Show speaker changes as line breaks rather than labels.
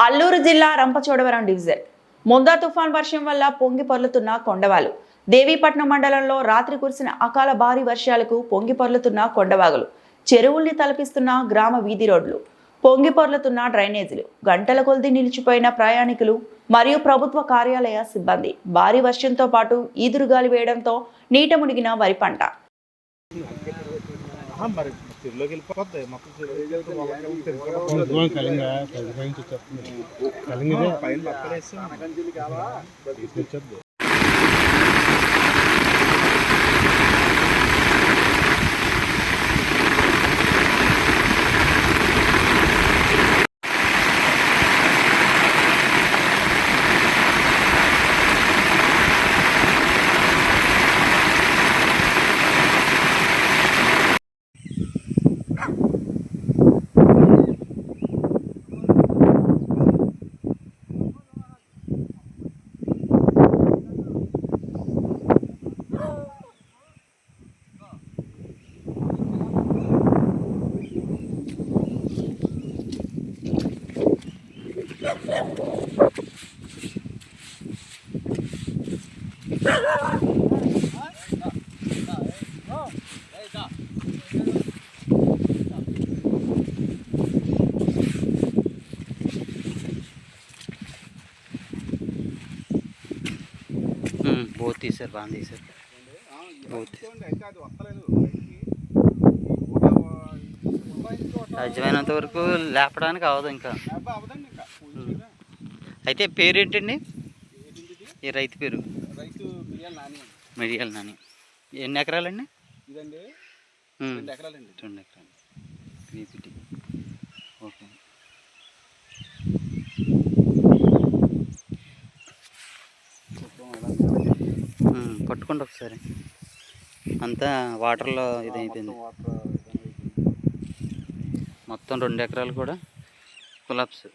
అల్లూరు జిల్లా రంపచోడవరం డివిజన్ ముందా తుఫాన్ వర్షం వల్ల పొంగి పొర్లుతున్న కొండవాలు. దేవీపట్నం మండలంలో రాత్రి కురిసిన అకాల భారీ వర్షాలకు పొంగి పొర్లుతున్న కొండవాగులు, చెరువుల్ని తలపిస్తున్న గ్రామ వీధి రోడ్లు, పొంగి పొర్లుతున్న డ్రైనేజీలు, గంటల కొలది నిలిచిపోయిన ప్రయాణికులు మరియు ప్రభుత్వ కార్యాలయ సిబ్బంది. భారీ వర్షంతో పాటు ఈదురుగాలి వేయడంతో నీట మునిగిన వరి పంట.
बहुत ही सर बांधी सर बहुत సాధ్యమైనంత వరకు లేపడానికి అవదు. ఇంకా అయితే పేరు ఏంటండి? ఈ రైతు పేరు మిరియాల నాని. ఎన్ని ఎకరాలండి? 2 ఎకరాలు. క్రీపిటీ. ఓకే. పట్టుకోండి ఒకసారి. అంతా వాటర్లో ఇదైపోయింది మొత్తం. 2 ఎకరాలు కూడా కొలాప్స్.